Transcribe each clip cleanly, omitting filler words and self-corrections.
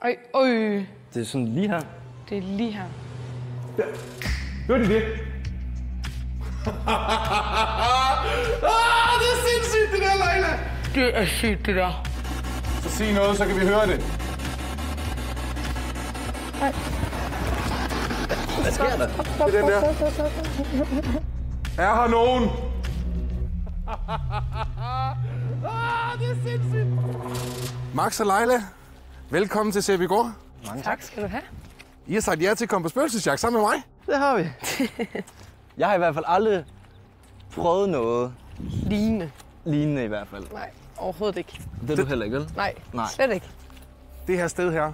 Ej, øj. Det er sådan lige her. Det er lige her. Der. Hørte I det? Det er sindssygt, det der, Leila! Det er sygt, det der. Så sig noget, så kan vi høre det. Nej. Hvad sker der? Det er den der. Er her nogen? Det er sindssygt. Max og Leila, velkommen til Sæbygård. Tak skal du have. I har sagt ja til at komme på spøgelsesjagt sammen med mig. Det har vi. Jeg har i hvert fald aldrig prøvet noget lignende i hvert fald. Nej, overhovedet ikke. Det er du heller ikke, vel? Nej, Nej. slet ikke. Det her sted her,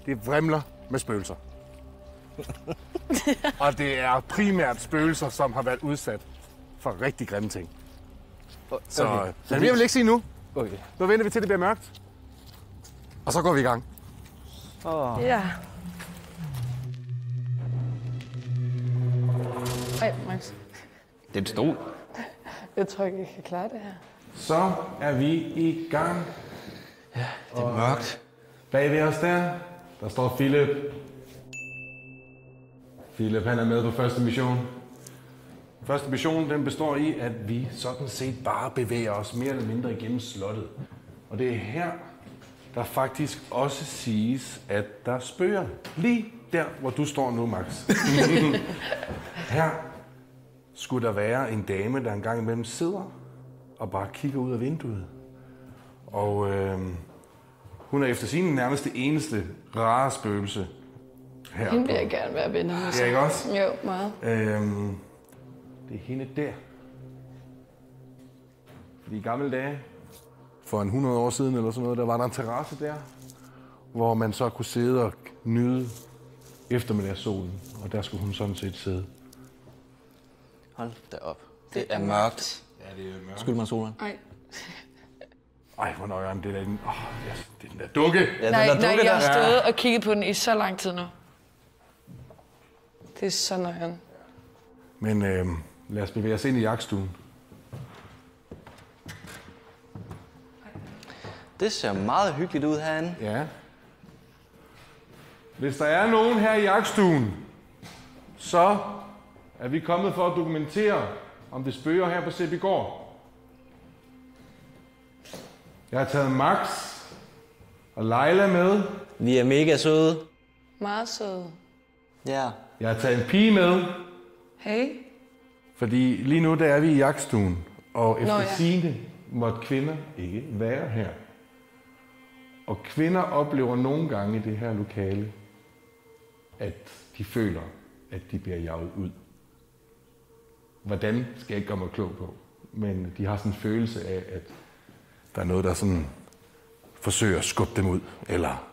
det vrimler med spøgelser. Og det er primært spøgelser, som har været udsat for rigtig grimme ting. Så Okay. men jeg vil ikke sige nu. Okay. Nu venter vi til, det bliver mørkt. Og så går vi i gang. Ja. Ej, Max. Det er en stol. Jeg tror ikke, jeg kan klare det her. Så er vi i gang. Ja, det er mørkt. Bag ved os der står Philip. Philip, han er med på første mission. Første mission, den består i, at vi sådan set bare bevæger os mere eller mindre igennem slottet. Og det er her, der faktisk også siges, at der spøger. Lige der, hvor du står nu, Max. Her skulle der være en dame, der engang imellem sidder og bare kigger ud af vinduet. Og hun er efter sin nærmest det eneste rare spøgelse her. Hende vil jeg gerne være venner med. Ja, ikke også? Jo, meget. Det er hende der. Fordi i gamle dage, for 100 år siden eller sådan noget, der var der en terrasse der, hvor man så kunne sidde og nyde eftermiddagssolen. Og der skulle hun sådan set sidde. Hold da op. Det er mørkt. Ja, det er mørkt. Skyld mig solen. Ej. Ej, hvor nøjeren, det er den. Det er den der dukke. Ja, Nej, den der dukke jeg der. har stået og kigget på den i så lang tid nu. Det er så nøjeren. Men lad os bevæge os ind i jagtstuen. Det ser meget hyggeligt ud herinde. Ja. Hvis der er nogen her i jagtstuen, så er vi kommet for at dokumentere, om det spøger her på Sæbygård. Jeg har taget Max og Leila med. Vi er mega søde. Meget sød. Ja. Jeg har taget en pige med, Hey. fordi lige nu der er vi i jagtstuen. Og efter ja. sigende måtte kvinder ikke være her. Og kvinder oplever nogle gange i det her lokale, at de føler, at de bliver jaget ud. Hvordan skal jeg ikke gøre mig klog på. Men de har sådan en følelse af, at der er noget, der sådan forsøger at skubbe dem ud, eller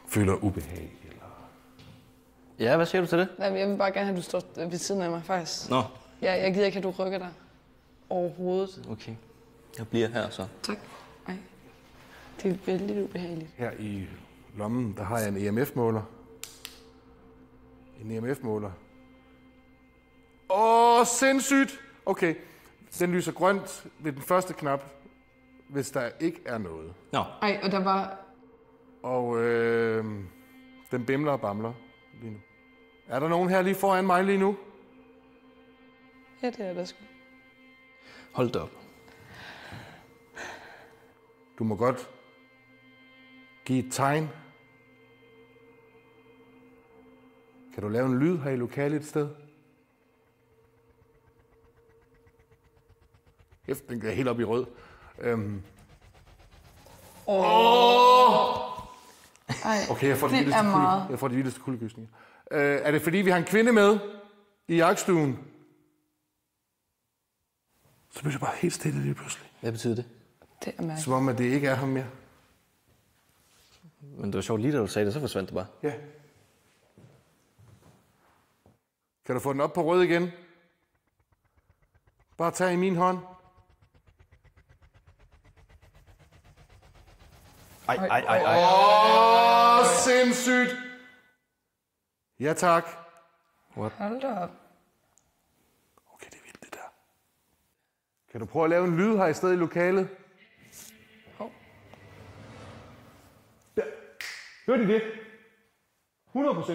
føler ubehag. Eller... Ja, hvad siger du til det? Nej, jeg vil bare gerne have, at du står ved siden af mig, faktisk. Nå, Jeg gider ikke, at du rykker dig. Overhovedet. okay. Jeg bliver her så. Tak. Ej. Det er vældig ubehageligt. Her i lommen, der har jeg en EMF-måler. En EMF-måler. Sindssygt! Okay, den lyser grønt ved den første knap, hvis der ikke er noget. Nå. Ej, og der var... Og den bimler og bamler lige nu. Er der nogen her lige foran mig lige nu? Ja, det er der sgu. Hold da op. Du må godt give et tegn. Kan du lave en lyd her i lokalet et sted? Den går helt op i rød. Okay, jeg får det er meget. Jeg får de vildeste kuldegysninger. Er det fordi, vi har en kvinde med i jagtstuen? Så bliver det bare helt stille lige pludselig. Hvad betyder det? Det er mærkeligt. Som om, at det ikke er ham mere. Men det var sjovt lige, da du sagde det, så forsvandt det bare. Ja. Kan du få den op på rød igen? Bare tag i min hånd. Ej. Sindssygt! Ja, tak. Hold da op. Okay, det er vildt, det der. Kan du prøve at lave en lyd her i stedet i lokalet? Hov. Der. Hørte I det? 100%.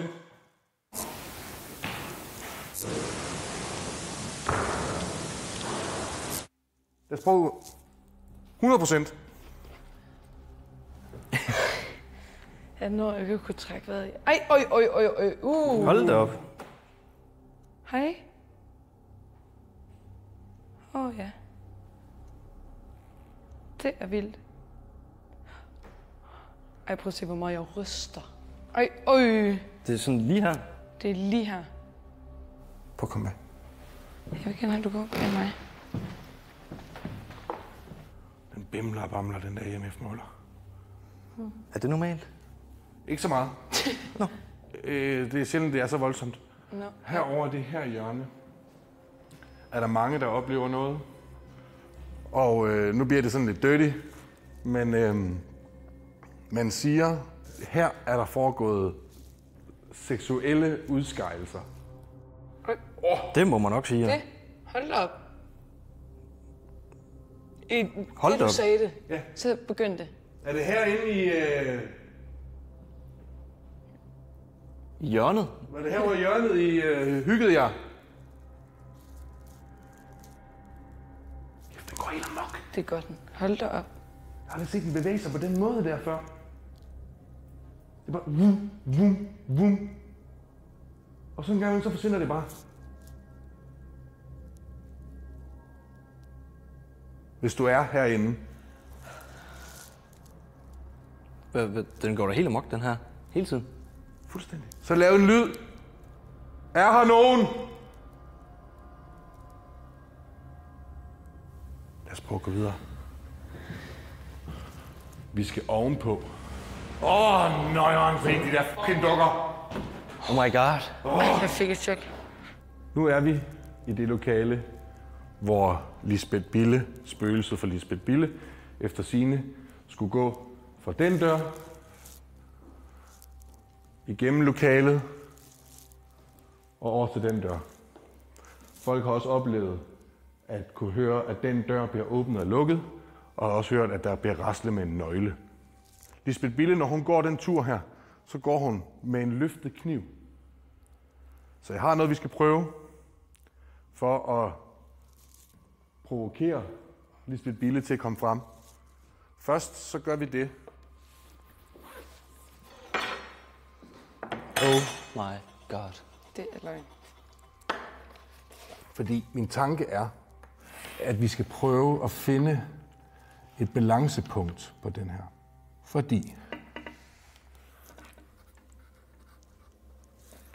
Lad os prøve 100%. Jeg når ikke kunne trække vejret. Ej, øj. Hold da op. Hej. Ja. Det er vildt. Ej, prøv at se, hvor meget jeg ryster. Ej, Det er sådan lige her. det er lige her. Prøv at komme med. Jeg vil gerne have, du går med mig. Den bimler og bamler, den der EMF-måler. Er det normalt? Ikke så meget. Nå. Det er sjældent, det er så voldsomt. Nå. Herover det her hjørne er der mange, der oplever noget. Og nu bliver det sådan lidt dirty, men man siger, her er der foregået seksuelle udskejelser. Det må man nok sige. Ja. Det? Hold da op. Hold da du op. sagde det, Ja. så begyndte det. Er det herinde i... I hjørnet. Var det her, hvor hjørnet i hyggede jer? Det går helt amok. Det gør den. Hold da op. Jeg har aldrig set den bevæge sig på den måde der før. Det er bare vum, vum, vum. Og så en gang så forsvinder det bare. Hvis du er herinde. Den går da helt amok, den her. Hele tiden. Fuldstændig. Så lav en lyd. Er her nogen? Lad os prøve at gå videre. Vi skal ovenpå. Nøjeren, fordi de der fucking dukker. Oh my god. Jeg fik et chok. Nu er vi i det lokale, hvor Lisbeth Bille, spøgelset for Lisbeth Bille, efter sigende skulle gå fra den dør, igennem lokalet og over til den dør. Folk har også oplevet at kunne høre, at den dør bliver åbnet og lukket, og har også hørt, at der bliver raslet med en nøgle. Lisbeth Bille, når hun går den tur her, så går hun med en løftet kniv. Så jeg har noget, vi skal prøve for at provokere Lisbeth Bille til at komme frem. Først så gør vi det. Oh my god. Det er løgn. Fordi min tanke er, at vi skal prøve at finde et balancepunkt på den her. Fordi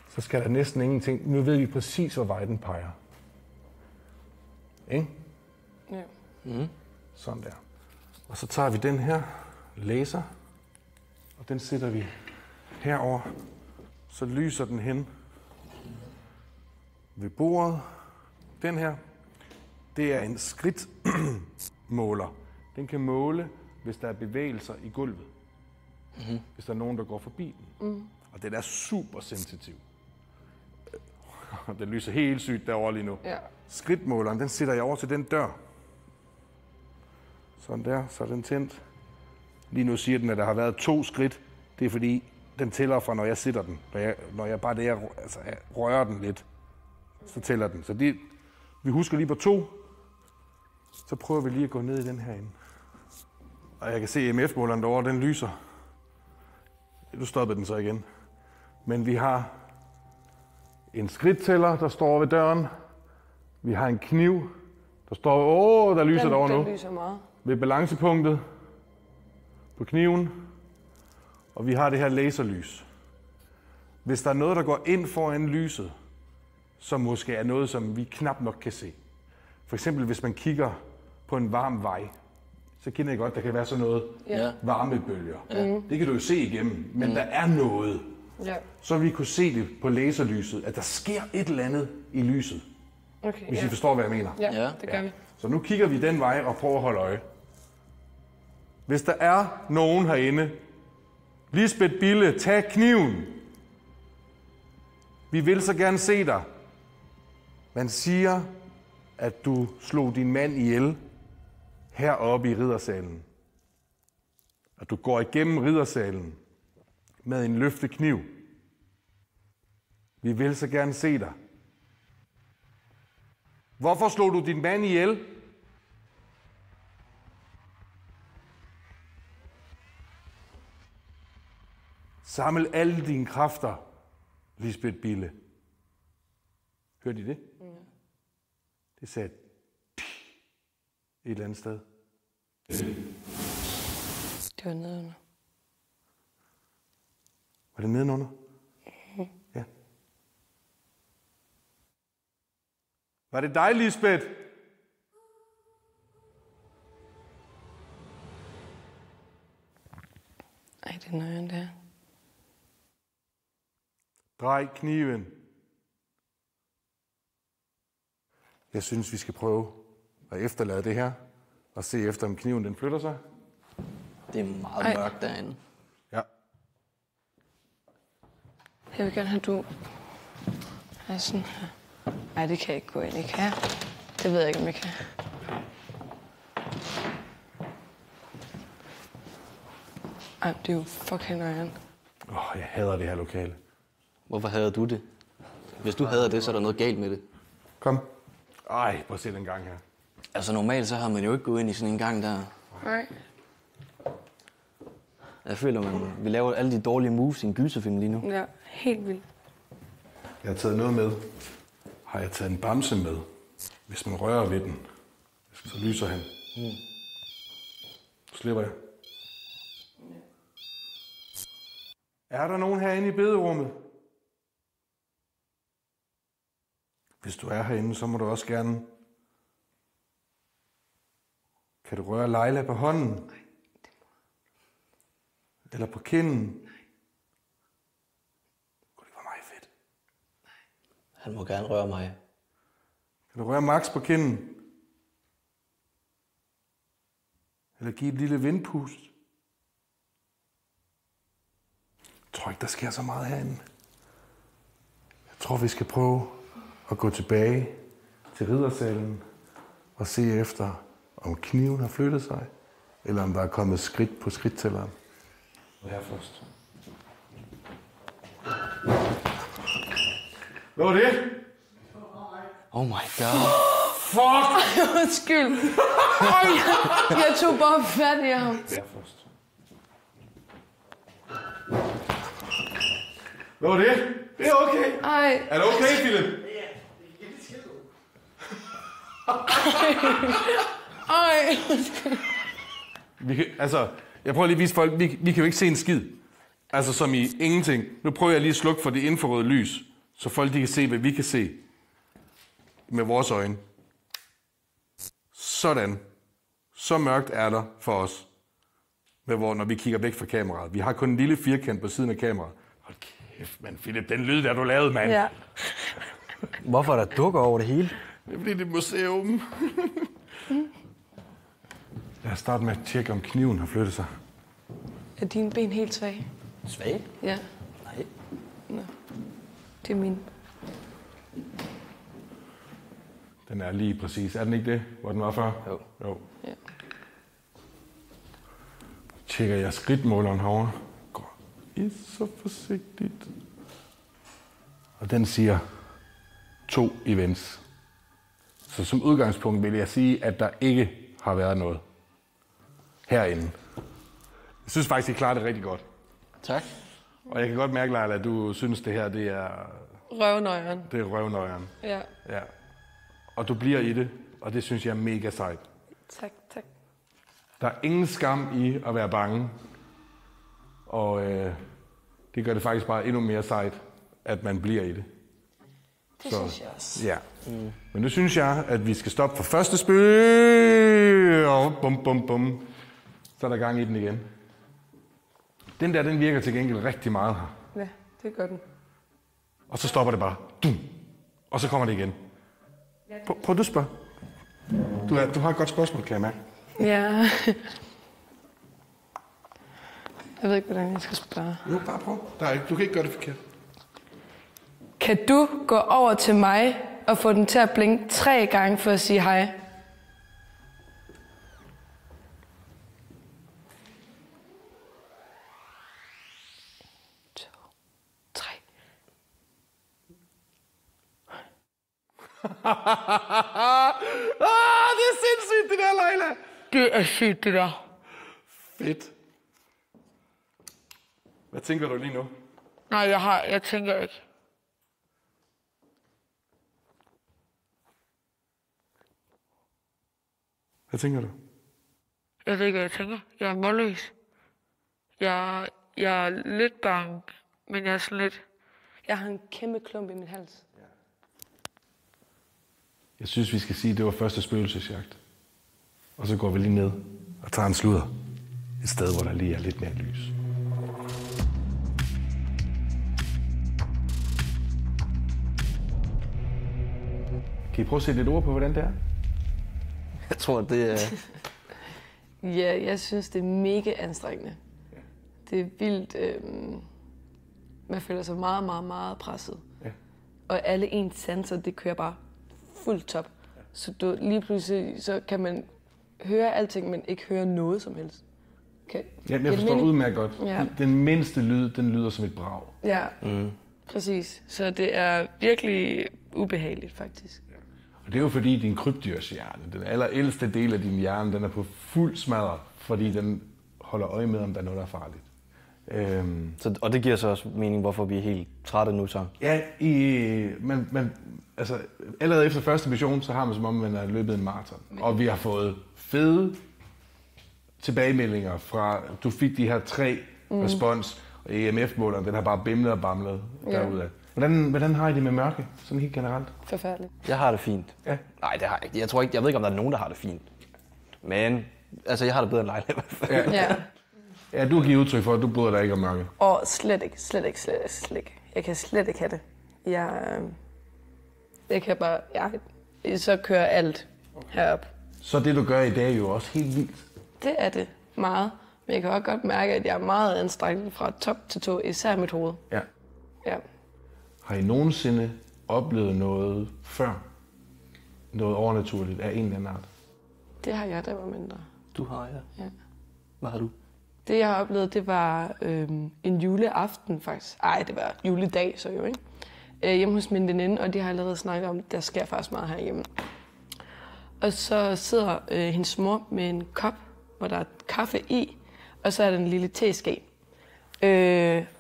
så skal der næsten ingenting. Nu ved vi præcis, hvor vej den peger. Ikke? Ja. Sådan der. Og så tager vi den her laser, og den sætter vi herover. Så lyser den hen ved bordet. Den her, det er en skridtmåler. Den kan måle, hvis der er bevægelser i gulvet. Mm-hmm. Hvis der er nogen, der går forbi den. Mm. Og den er super sensitiv. Den lyser helt sygt derovre lige nu. Ja. Skridtmåleren, den sætter jeg over til den dør. Sådan der, så er den tændt. Lige nu siger den, at der har været 2 skridt. Det er fordi, den tæller fra, når jeg sætter den. Når jeg bare jeg rører den lidt, så tæller den. Så vi husker lige på 2. Så prøver vi lige at gå ned i den her ende. Og jeg kan se EMF-måleren derovre, den lyser. Nu stoppede den så igen. Men vi har en skridttæller, der står ved døren. Vi har en kniv, der står... der lyser derovre nu. Den lyser meget. Ved balancepunktet på kniven. Og vi har det her laserlys. Hvis der er noget, der går ind foran lyset, som måske er noget, som vi knap nok kan se. For eksempel, hvis man kigger på en varm vej, så kender jeg godt, der kan være sådan noget varmebølger. Ja. Det kan du jo se igennem, men der er noget. Ja. Så vi kunne se det på laserlyset, at der sker et eller andet i lyset. Okay, Hvis I forstår, hvad jeg mener. Ja, det gør vi. Så nu kigger vi den vej og prøver at holde øje. Hvis der er nogen herinde, Lisbeth Bille, tag kniven. Vi vil så gerne se dig. Man siger, at du slog din mand ihjel heroppe i riddersalen. At du går igennem riddersalen med en løftekniv. Vi vil så gerne se dig. Hvorfor slog du din mand ihjel? Saml alle dine kræfter, Lisbeth Bille. Hørte I det? Ja. Det sagde et eller andet sted. Det var nedenunder. Var det nedenunder? Ja. Var det dig, Lisbeth? Ej, det er nøjeren der. Drej kniven. Jeg synes, vi skal prøve at efterlade det her og se efter, om kniven den flytter sig. Det er meget mørkt derinde. Ja. Jeg vil gerne have, du er sådan her. Nej, det kan jeg ikke gå ind i. Kan jeg? Det ved jeg ikke, om jeg kan. Ej, det er jo fucking nøjeren. Jeg hader det her lokale. Hvorfor hader du det? Hvis du hader det, så er der noget galt med det. Kom. Ej, prøv at se den gang her. Altså normalt, så har man jo ikke gået ind i sådan en gang der. Nej. Jeg føler, vi laver alle de dårlige moves i en gyserfilm lige nu. Ja, helt vildt. Jeg har taget noget med. Har jeg taget en bamse med? Hvis man rører ved den, så lyser han. Så slipper jeg. Er der nogen herinde i bederummet? Hvis du er herinde, så må du også gerne... Kan du røre Leila på hånden? Nej, det må... Eller på kinden? Nej. Kunne det være meget fedt? Nej. Han må gerne røre mig. Kan du røre Max på kinden? Eller give et lille vindpust? Jeg tror ikke, der sker så meget herinde. Jeg tror, vi skal prøve at gå tilbage til riddersalen og se efter, om kniven har flyttet sig, eller om der er kommet skridt på skridttælleren. Her først. Hvad var det? Oh my god. Fuck! Undskyld. Jeg tog bare fat i ham. Her først. Hvad var det? Det er okay. Ej. Er det okay, Philip? Ej. Vi kan, jeg prøver lige at vise folk, vi kan jo ikke se en skid. Altså som i ingenting. Nu prøver jeg lige at slukke for det infrarøde lys, så folk de kan se, hvad vi kan se med vores øjne. Sådan. Så mørkt er der for os, når vi kigger væk fra kameraet. Vi har kun en lille firkant på siden af kameraet. Hold kæft, mand, Philip, den lyd, der du lavede, mand. Ja. Hvorfor er der dukker over det hele? Det er fordi, det er museum. Lad os starte med at tjekke, om kniven har flyttet sig. Er dine ben helt svage? Svage? Ja. Nej. Nå. Det er min. Den er lige præcis. Er den ikke det, hvor den var før? Jo. Ja. Tjekker jeg skridtmåleren herovre. Går I så forsigtigt. Og den siger 2 events. Så som udgangspunkt vil jeg sige, at der ikke har været noget herinde. Jeg synes faktisk, I klarer det rigtig godt. Tak. Og jeg kan godt mærke, Leila, at du synes, det her det er... Røvnøjeren. Det er røvnøjeren. Ja. Ja. Og du bliver i det, og det synes jeg er mega sejt. Tak. Der er ingen skam i at være bange. Og det gør det faktisk bare endnu mere sejt, at man bliver i det. Det synes jeg også. Ja. Men nu synes jeg, at vi skal stoppe for første spil. Og bum, bum, bum. Så er der gang i den igen. Den der, den virker til gengæld rigtig meget her. Ja, det gør den. Og så stopper det bare. Dum. Og så kommer det igen. Prøv du spørg. Du har et godt spørgsmål, kan jeg mærke. Ja. Jeg ved ikke, hvordan jeg skal spørge. Jo, bare prøv. Du kan ikke gøre det forkert. Kan du gå over til mig og få den til at blinke 3 gange for at sige hej? Det er sindssygt, det der, Leila. Det er sygt, det der. Fedt. Hvad tænker du lige nu? Nej, jeg tænker ikke. Hvad tænker du? Jeg ved ikke, hvad jeg tænker. Jeg er målløs. Jeg er lidt bange, men jeg er sådan lidt... Jeg har en kæmpe klump i min hals. Jeg synes, vi skal sige, at det var første spøgelsesjagt. Og så går vi lige ned og tager en sludder. Et sted, hvor der lige er lidt mere lys. Kan I prøve at sætte lidt ord på, hvordan det er? Jeg tror, det er... Ja, jeg synes, det er mega anstrengende. Det er vildt... Man føler sig meget, meget, meget presset. Ja. Og alle ens sanser, det kører bare fuldt top. Så lige pludselig så kan man høre alting, men ikke høre noget som helst. Okay. Ja, jeg forstår udmærket godt. Ja. Den mindste lyd, den lyder som et brag. Ja, præcis. Så det er virkelig ubehageligt, faktisk. Og det er jo fordi, din krybdyrshjerne, den allerældste del af din hjerne, den er på fuld smadret, fordi den holder øje med, om der er noget, der er farligt. Og det giver så også mening, hvorfor vi er helt trætte nu så. Ja, altså, allerede efter første mission, så har man som om, man har løbet en maraton. Og vi har fået fede tilbagemeldinger fra, du fik de her 3 respons, og EMF-måleren, den har bare bimlet og bamlet derudad. Hvordan har I det med mørke, sådan helt generelt? Forfærdeligt. Jeg har det fint. Ja. Nej, det har jeg ikke. Jeg ved ikke, om der er nogen, der har det fint. Men, altså, jeg har det bedre end Leila i hvert fald. Ja. Ja, du har givet udtryk for, at du bryder dig ikke om mørke. Og slet ikke. Jeg kan slet ikke have det. Jeg kan bare... så kører alt herop. Så det, du gør i dag, er jo også helt vildt. Det er det meget. Men jeg kan også godt mærke, at jeg er meget anstrengt fra top til tå, især mit hoved. Ja. Ja. Har I nogensinde oplevet noget før? Noget overnaturligt af en eller anden art? Det har jeg, da jeg var mindre. Du har, ja. Hvad har du? Det, jeg har oplevet, det var en juleaften, faktisk. Ej, det var juledag, så jo, ikke? Hjemme hos min veninde, og de har allerede snakket om, at der sker faktisk meget herhjemme. Og så sidder hendes mor med en kop, hvor der er kaffe i, og så er der en lille teske.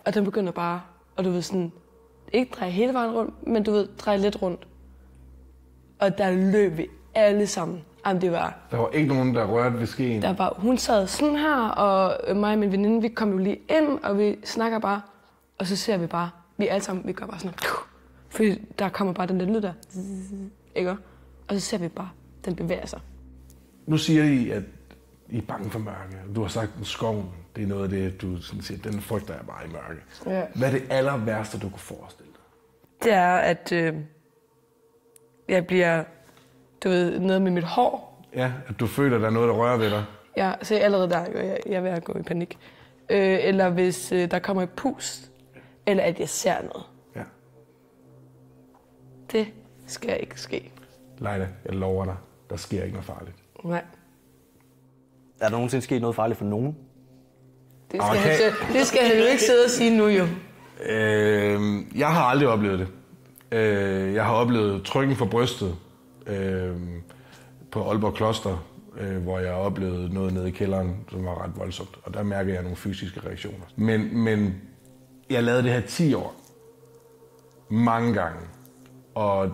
Og den begynder bare, og du ved sådan, ikke dreje hele vejen rundt, men du ved, dreje lidt rundt. Og der løb vi alle sammen. Jamen, det var... Der var ikke nogen, der rørte ved skeen? Hun sad sådan her, og mig og min veninde, vi kom jo lige ind, og vi snakker bare. Og så ser vi bare, vi alle sammen, vi gør bare sådan, fordi der kommer bare den der lyd der, ikke? Og så ser vi bare, den bevæger sig. Nu siger I, at I er bange for mørke. Du har sagt, at skoven, det er noget af det, du sådan siger, den frygter jeg bare i mørke. Ja. Hvad er det aller værste, du kunne forestille dig? Det er, at jeg bliver, du ved, noget med mit hår. Ja, at du føler, at der er noget, der rører ved dig. Ja, så allerede der, jeg er ved at gå i panik. Eller hvis der kommer et pust, eller at jeg ser noget. Ja. Det skal ikke ske. Leila, jeg lover dig, der sker ikke noget farligt. Nej. Er der nogensinde sket noget farligt for nogen? Det skal han jo ikke sidde og sige nu, jo. Jeg har aldrig oplevet det. Jeg har oplevet trykken for brystet på Aalborg Kloster, hvor jeg oplevede noget nede i kælderen, som var ret voldsomt. Og der mærker jeg nogle fysiske reaktioner. Men jeg lavede det her 10 år. Mange gange. Og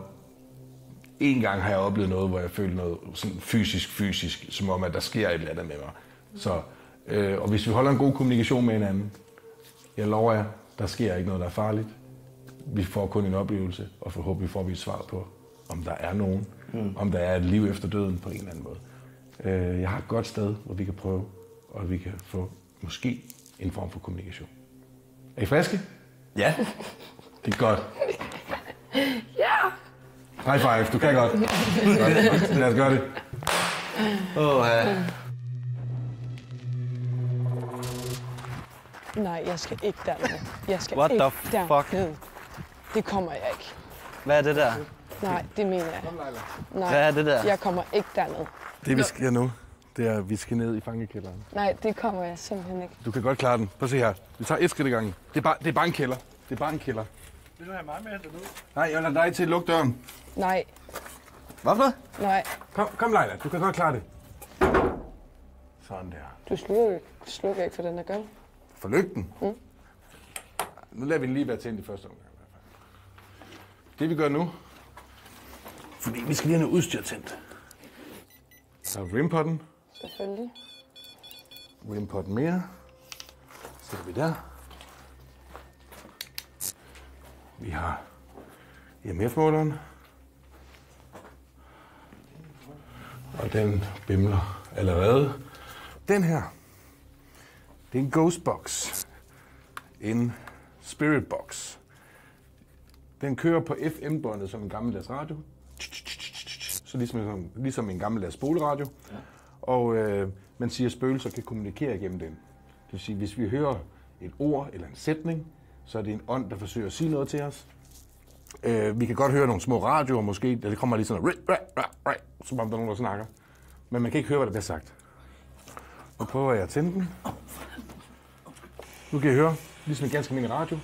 en gang har jeg oplevet noget, hvor jeg følte noget sådan fysisk, som om, at der sker et eller andet med mig. Så, og hvis vi holder en god kommunikation med hinanden, jeg lover jer, der sker ikke noget, der er farligt. Vi får kun en oplevelse, og forhåbentlig får vi et svar på, om der er nogen, om der er et liv efter døden på en eller anden måde. Jeg har et godt sted, hvor vi kan prøve, og vi kan få måske en form for kommunikation. Er I friske? Ja. Det er godt. Ja. High five, du kan godt. Godt. Lad os gøre det. Nej, jeg skal ikke derned. Jeg skal What ikke the fuck? derned. Det kommer jeg ikke. Hvad er det der? Nej, det mener jeg. Nej, Hvad er det der? jeg kommer ikke derned. Det vi skal nu, det er, at vi skal ned i fangekælderen. Nej, det kommer jeg simpelthen ikke. Du kan godt klare den. Prøv at se her. Vi tager et skridt i gangen. Det er bare en kælder. Det er bare en kælder. Vil du have mig med dernede? Nej, jeg vil lade dig til at lukke døren. Nej, Hvad for noget? Nej. Kom Leila, du kan godt klare det. Sådan der. Du slukker ikke for den, der gør. For lygten? Nu lader vi den lige være tændt i første omgang. Det vi gør nu, fordi vi skal lige have noget udstyr tændt. Så er rimpotten. Selvfølgelig. Rimpotten mere. Sætter vi der. Vi har EMF-måleren. Og den bimler allerede. Den her, det er en Ghostbox. En Spiritbox. Den kører på FM-båndet som en gammeldags radio. Så ligesom en gammeldags spoleradio. Ja. Og man siger, at spøgelser kan kommunikere igennem den. Det vil sige, hvis vi hører et ord eller en sætning, så er det en ånd, der forsøger at sige noget til os. Vi kan godt høre nogle små radioer måske, der det kommer lige sådan noget, som om der er nogen, der snakker. Men man kan ikke høre, hvad der bliver sagt. Nu prøver jeg at tænde den. Nu kan I høre, ligesom en ganske almindelig radio.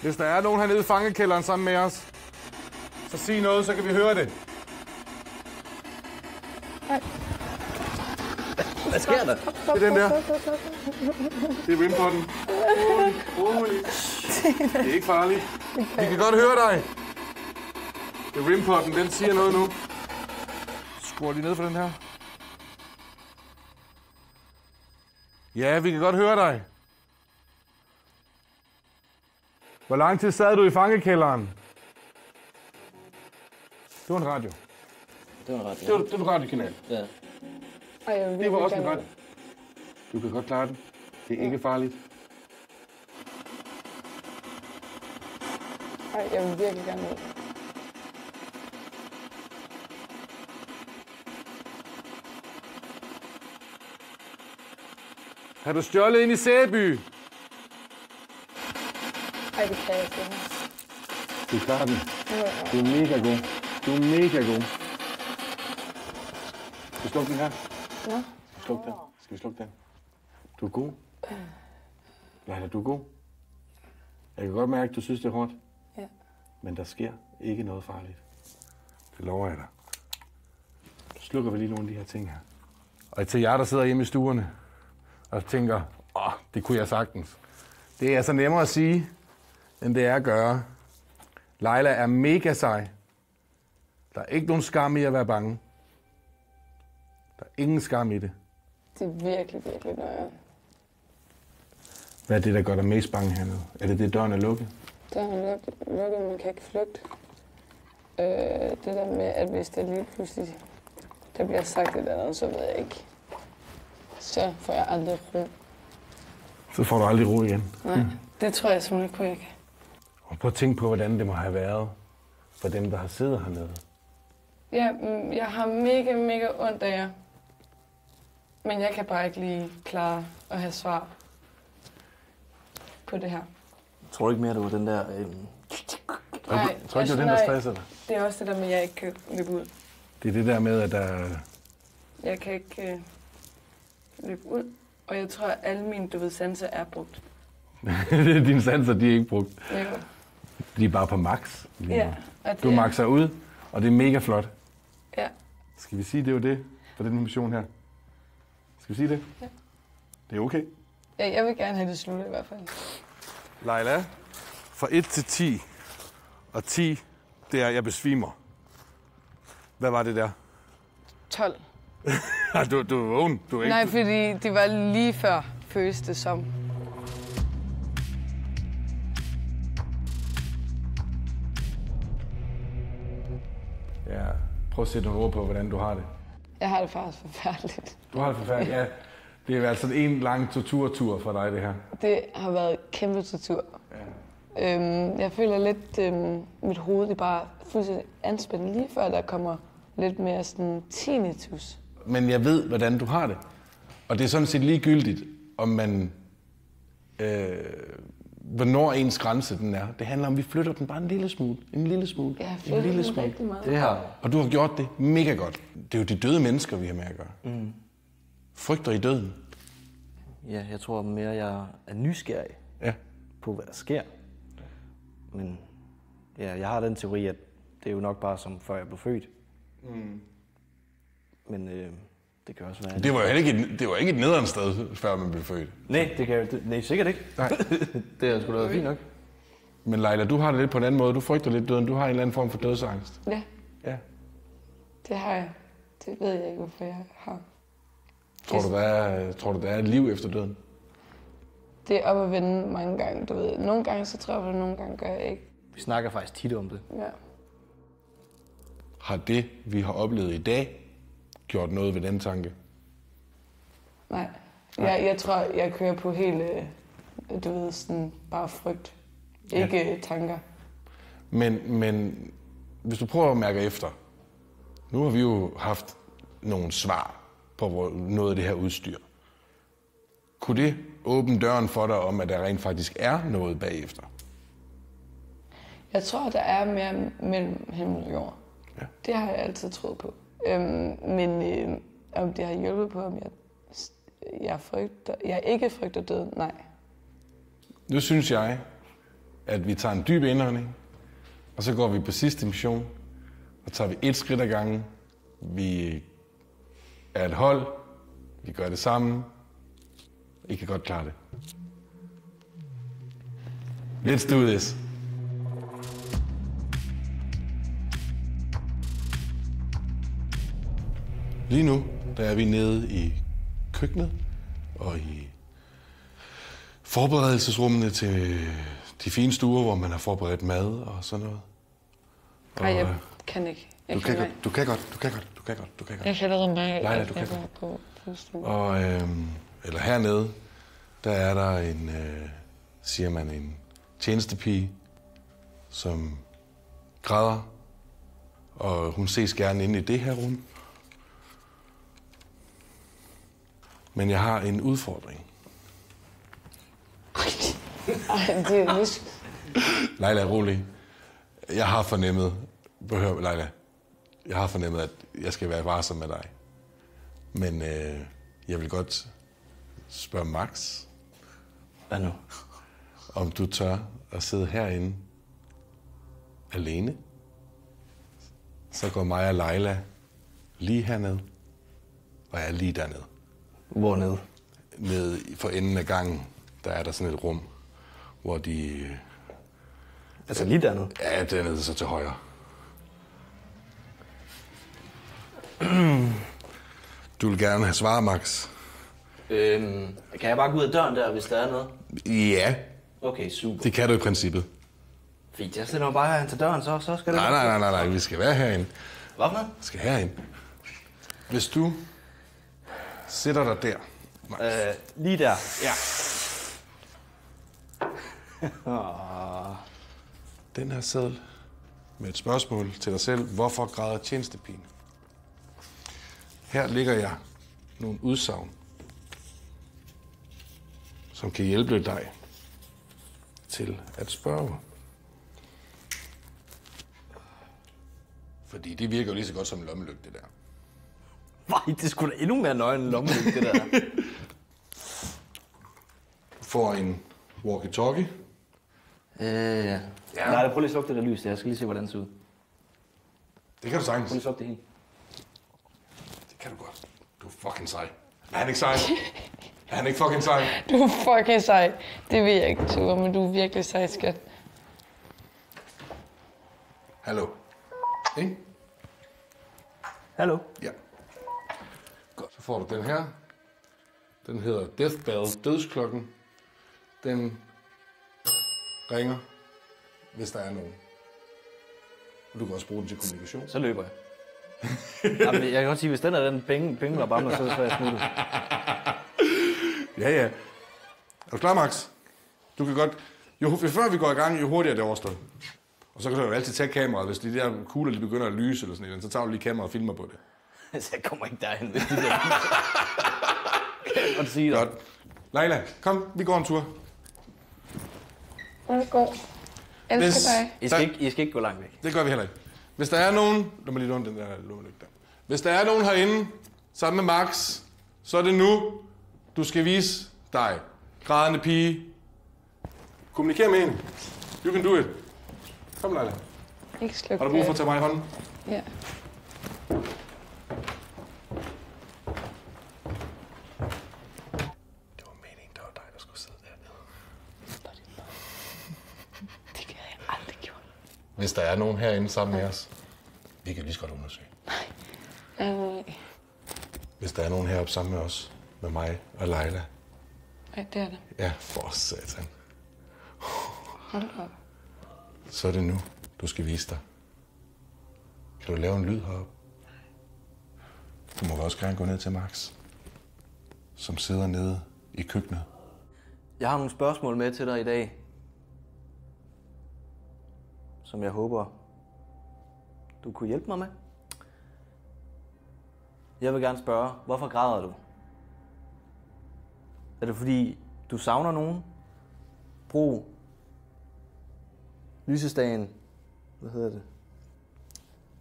Hvis der er nogen hernede i fangekælderen sammen med os, så sig noget, så kan vi høre det. Hvad sker der? Det er den der. Det er rimpotten. Rolig. Det er ikke farligt. Vi kan godt høre dig. Det er rimpotten, den siger noget nu. Skruer lige ned for den her. Ja, vi kan godt høre dig. Hvor lang tid sad du i fangekælderen? Det var en radio. Det var en radio. Det var en radiokanal. Ja. Det var også en radio. Du kan godt klare den. Det er ikke farligt. Ej, jeg vil virkelig gerne ud. Har du stjålet ind i Sæby? Ej, det kan jeg ikke. Du klarer den. Du er mega god. Du er mega god. Skal vi slukke den her? Ja. Skal vi slukke den? Du er god. Leila, du er god. Jeg kan godt mærke, at du synes, det er hårdt. Ja. Men der sker ikke noget farligt. Det lover jeg dig. Så slukker vi lige nogle af de her ting her. Og til jer, der sidder hjemme i stuerne og tænker, det kunne jeg sagtens. Det er altså nemmere at sige, end det er at gøre. Leila er mega sej. Der er ikke nogen skam i at være bange. Der er ingen skam i det. Det er virkelig, virkelig nøjere. Hvad er det, der gør dig mest bange hernede? Er det døren er lukket? Døren er lukket, man kan ikke flygte. Det der med, at hvis det lige pludselig der bliver sagt et eller andet, så ved jeg ikke. Så får jeg aldrig ro. Så får du aldrig ro igen? Nej, det tror jeg simpelthen ikke. Og prøv at tænke på, hvordan det må have været for dem, der har siddet hernede. Ja, jeg har mega, mega ondt af jer. Men jeg kan bare ikke lige klare at have svar på det her. Jeg tror ikke mere, du var den der... Nej, tror ikke, det er den, der stresser dig? Det er også det der med, at jeg ikke kan løbe ud. Det er det der med, at der... Jeg kan ikke løbe ud, og jeg tror, at alle mine sanser er brugt. Dine sanser, de er ikke brugt. Jo. De er bare på max. Ja. Du maxer ud, og det er mega flot. Ja. Skal vi sige, det er jo det for den mission her? Skal vi sige det? Ja. Det er okay. Ja, jeg vil gerne have det sluttet i hvert fald. Leila, fra 1 til 10, og 10, det er, jeg besvimer. Hvad var det der? 12. du er vågen. Du er ikke... Nej, fordi det var lige før, føles det som. Ja, prøv at sætte nogle ord på, hvordan du har det. Jeg har det faktisk forfærdeligt. Du har det forfærdeligt, ja. Det er altså en lang torturtur for dig, det her. Det har været kæmpe tortur. Ja. Jeg føler lidt, mit hoved er bare fuldstændig anspændt lige før, der kommer lidt mere sådan tinnitus. Men jeg ved, hvordan du har det. Og det er sådan set ligegyldigt, om man... hvornår ens grænse den er. Det handler om, at vi flytter den bare en lille smule. En lille smule. Jeg har flyttet den rigtig meget. Det her. Og du har gjort det mega godt. Det er jo de døde mennesker, vi har med at gøre. Mm. Frygter I døden? Ja, jeg tror mere, jeg er nysgerrig på, hvad der sker. Men ja, jeg har den teori, at det er jo nok bare som før jeg blev født. Men det kan også være... Det var jo det var ikke et nederen sted, før man blev født. Nej, det kan jo... Nej, sikkert ikke. Nej. Det har sgu da været fint nok. Men Leila, du har det lidt på en anden måde. Du frygter lidt døden. Du har en eller anden form for dødsangst. Ja, Ja. det har jeg. Det ved jeg ikke, hvorfor jeg har. Tror du, der er et liv efter døden? Det er op at vende mange gange, du ved. Nogle gange så tror jeg på det, nogle gange gør jeg ikke. Vi snakker faktisk tit om det. Ja. Har det, vi har oplevet i dag, gjort noget ved den tanke? Nej. Jeg tror, jeg kører på helt, du ved, sådan bare frygt. Ikke tanker. Men hvis du prøver at mærke efter. Nu har vi jo haft nogle svar på noget af det her udstyr. Kunne det åbne døren for dig om, at der rent faktisk er noget bagefter? Jeg tror, der er mere mellem himmel og jord. Ja. Det har jeg altid troet på. Men om det har hjulpet på, om jeg ikke frygter døden, nej. Nu synes jeg, at vi tager en dyb indånding, og så går vi på sidste mission, og tager vi et skridt ad gangen. Vi er et hold, vi gør det sammen, I kan godt klare det. Let's do this. Lige nu, der er vi nede i køkkenet og i forberedelsesrummene til de fine stuer, hvor man har forberedt mad og sådan noget. Nej, jeg kan ikke. Du kan godt. Jeg kan allerede mærke, Leila, at du jeg kan går på stuen. Og, eller hernede, der er der en, siger man, en tjenestepige, som græder. Og hun ses gerne inde i det her rum. Men jeg har en udfordring. Ej, det er lyst. Leila, rolig. Jeg har fornemmet, hør, Leila, jeg har fornemmet, at jeg skal være varsom med dig. Men jeg vil godt spørge Max. Hvad nu? Om du tør at sidde herinde alene. Så går mig og Leila lige herned, og jeg er lige dernede. Hvornede? Nede for enden af gangen, der er der sådan et rum, hvor de... Altså lige dernede? Ja, dernede så til højre. Du vil gerne have svar, Max. Kan jeg bare gå ud af døren der, hvis der er noget? Ja. Okay, super. Det kan du i princippet. Fint, jeg stiller mig bare herhen til døren, så skal det... Nej, vi skal være herinde. Hvad for noget? Vi skal herinde. Hvis du sætter dig der, Max. Lige der. Ja. Den her seddel med et spørgsmål til dig selv. Hvorfor græder tjenestepigen? Her ligger jeg nogle udsagn, som kan hjælpe dig til at spørge. Fordi det virker jo lige så godt som en lommelygte, det der. Nej, det skulle da endnu mere nøje end lommelygte, det der. Du får en walkie-talkie. Ja. Nej, prøv lige at slukke det der lys. Jeg skal lige se, hvordan det ser ud. Det kan du sagtens. Prøv lige at slukke det hele. Det kan du godt. Du er fucking sej. Er han ikke sej? Er han ikke fucking sej? Du er fucking sej. Det ved jeg ikke, Ture, men du er virkelig sej, skat. Hallo. Ikke? Hallo? Ja. Godt. Så får du den her. Den hedder Death Bell, dødsklokken. Den ringer, hvis der er nogen. Og du kan også bruge den til kommunikation. Så løber jeg. Jamen, jeg kan godt sige, hvis den er den penge var bare med, så er jeg smuttet. Ja. Er du klar, Max? Du kan godt... Jo før vi går i gang, jo hurtigere det overstået. Og så kan du jo altid tage kameraet, hvis de der kugler de begynder at lyse eller sådan noget. Så tager du lige kameraet og filmer på det. Så jeg kommer ikke derhen, hvis de der... Kan jeg godt sige det. Godt. Leila, kom, vi går en tur. Værsgo. Elsker dig. I skal ikke gå langt væk. Det gør vi heller ikke. Hvis der er nogen... Lad mig lige låne den der lånelygt der. Hvis der er nogen herinde, sammen med Max, så er det nu, du skal vise dig. Grædende pige. Kommuniker med hende. You can do it. Kom, Leila. Ikke slukke. Har du brug for at tage mig i hånden? Ja. Det var meningen, der var dig, der skulle sidde dernede. Det havde jeg aldrig gjort. Hvis der er nogen herinde sammen med os, vi kan lige så godt undersøge. Nej. Hvis der er nogen heroppe sammen med os, med mig og Leila. Nej, det er det. Ja, for satan. Hold op. Så er det nu, du skal vise dig. Kan du lave en lyd heroppe? Du må også gerne gå ned til Max, som sidder nede i køkkenet. Jeg har nogle spørgsmål med til dig i dag, som jeg håber, du kunne hjælpe mig med. Jeg vil gerne spørge, hvorfor græder du? Er det fordi, du savner nogen? Brug lysestagen,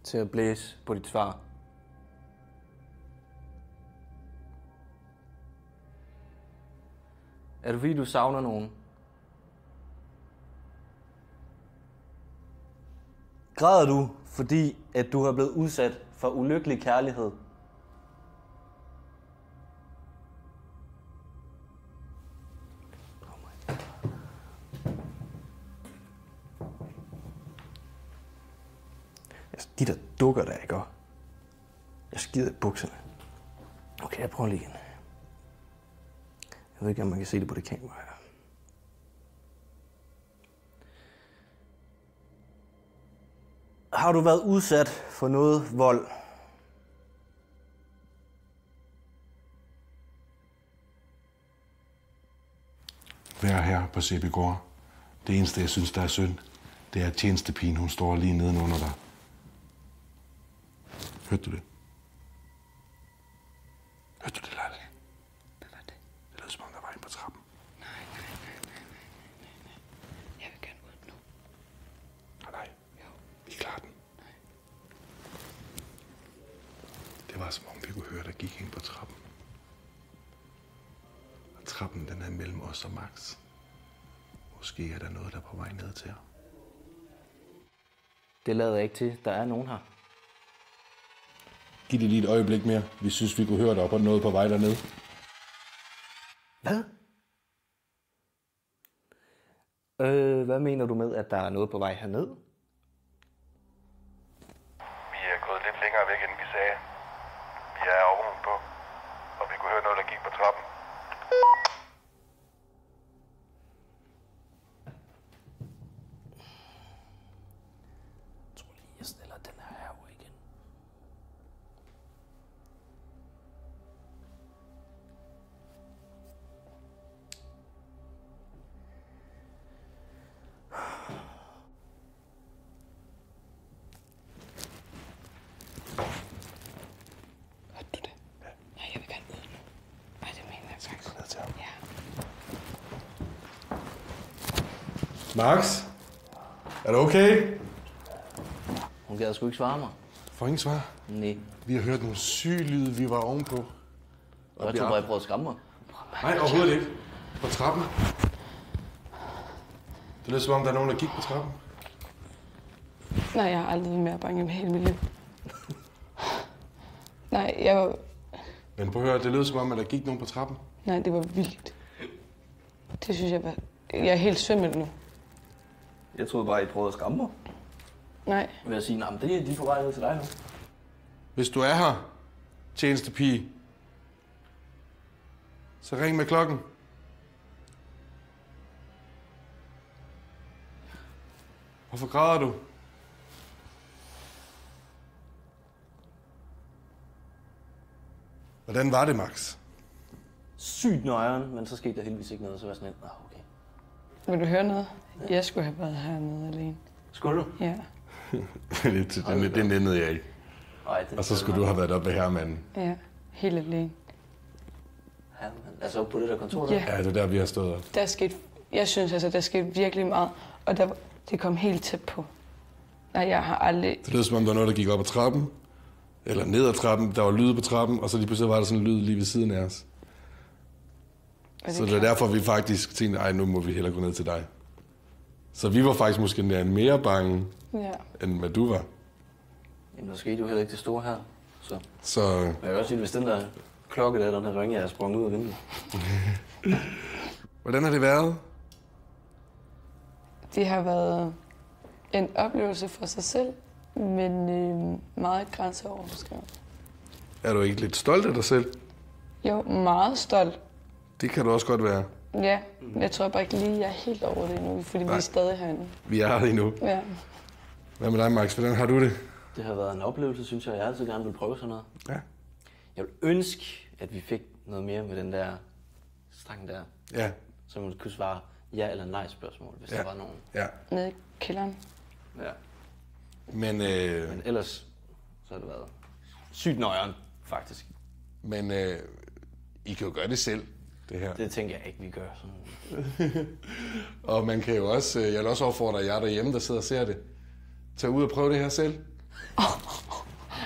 til at blæse på dit svar. Er det fordi, du savner nogen? Græder du, fordi at du har blevet udsat for ulykkelig kærlighed? De der dukker der, ikke? Jeg skider i bukserne. Okay, jeg prøver lige igen. Jeg ved ikke, om man kan se det på det kamera her. Har du været udsat for noget vold? Vær her på CB Gård. Det eneste, jeg synes, der er synd, det er, at tjenestepigen, hun står lige nedenunder dig. Hørte du det? Hørte du det, Leila? Hvad var det? Det lød som om, der var en på trappen. Nej. Jeg vil gerne ud nu. Nej. Jo. Vi klarer den. Nej. Det var som om, vi kunne høre, der gik en på trappen. Og trappen, den er mellem os og Max. Måske er der noget, der er på vej ned til ham. Det lader jeg ikke til. Der er nogen her. Giv det lige et øjeblik mere. Vi synes, vi kunne høre, der var noget på vej dernede. Hvad? Hvad mener du med, at der er noget på vej herned? Vi er gået lidt længere væk, end vi sagde. Vi er ovenpå, og vi kunne høre noget, der gik på trappen. Jeg tror lige, jeg stiller den her herovre igen. Hørte du det? Ja. Nej, jeg vil gerne ud nu. Nej, det mener jeg faktisk. Ned til ham. Ja. Max? Er du okay? Hun gad sgu ikke svare mig. Får ingen svar. Nej. Vi har hørt nogle syge lyde, vi var ovenpå. Og jeg tror bare, jeg prøvede at skræmme mig. Nej, overhovedet ikke. På trappen. Det lød som om, der er nogen, der gik på trappen. Nej, jeg har aldrig været mere bange med hele mit liv. Nej, jeg var... Men prøv at høre, det lød som om, at der gik nogen på trappen. Nej, det var vildt. Det synes jeg var... Jeg er helt svimmel nu. Jeg troede bare, I prøvede at skræmme mig. Nej. Ved at sige, at de er på vej ned til dig nu. Hvis du er her, tjenestepige, så ring med klokken. Hvorfor græder du? Hvordan var det, Max? Sygt nøjeren, men så skete der heldigvis ikke noget, så var jeg sådan lidt, okay. Vil du høre noget? Jeg skulle have været hernede alene. Skulle du? Ja. det nemmede jeg ikke. Ej, det Og så skulle du have været oppe ved herremanden. Ja, helt alene. Herremand. Altså på det der kontor der? Ja. Ja, det er der, vi har stået op. Der skete... Jeg synes altså, der skete virkelig meget. Og det kom helt tæt på. Nej, jeg har aldrig... Det lød som om, der var noget, der gik op ad trappen. Eller ned ad trappen. Der var lyd på trappen, og så lige pludselig var der sådan en lyd lige ved siden af os. Så det er derfor, vi faktisk tænkte, ej, nu må vi hellere gå ned til dig. Så vi var faktisk måske mere bange, Ja. end hvad du var. Jamen, der skete jo heller ikke det store her. Så Så jeg kan også sige, hvis den der klokke der, den her ringe, jeg er sprunget ud af vinduet. hvordan har det været? Det har været en oplevelse for sig selv, men meget grænseoverskridende. Er du ikke lidt stolt af dig selv? Jo, meget stolt. Det kan du også godt være. Ja, jeg tror bare ikke lige, jeg er helt over det endnu, fordi vi er stadig herinde. Vi er her endnu. Ja. Hvad med dig, Max? Hvordan har du det? Det har været en oplevelse, synes jeg. Jeg altid gerne vil prøve sådan noget. Ja. Jeg vil ønske, at vi fik noget mere med den der streng der, Ja. så man kunne svare ja eller nej spørgsmål, hvis der var nogen. Ja. Nede i kælderen. Ja. Men, Men ellers så har det været sygt nøjeren, faktisk. men I kan jo gøre det selv, det her. Det tænker jeg ikke, vi gør sådan. Og man kan jo også, jeg vil også opfordre jer derhjemme, der sidder og ser det. Tag ud og prøve det her selv.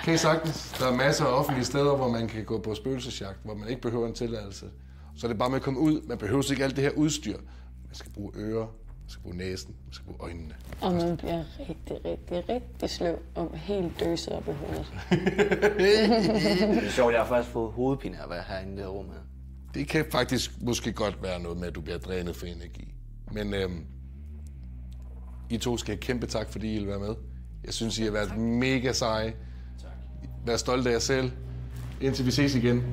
Kan I sagtens? Der er masser af offentlige steder, hvor man kan gå på spøgelsesjagt, hvor man ikke behøver en tilladelse. Så er det bare med at komme ud. Man behøver ikke alt det her udstyr. Man skal bruge ører, man skal bruge næsen, man skal bruge øjnene. Og man bliver rigtig sløv og helt døset op i hovedet. Det er sjovt, jeg har faktisk fået hovedpine af at være herinde i det her rum her. Det kan faktisk måske godt være noget med, at du bliver drænet for energi. Men I to skal have kæmpe tak, fordi I vil være med. Jeg synes, I har været mega seje. Vær stolte af jer selv. Indtil vi ses igen.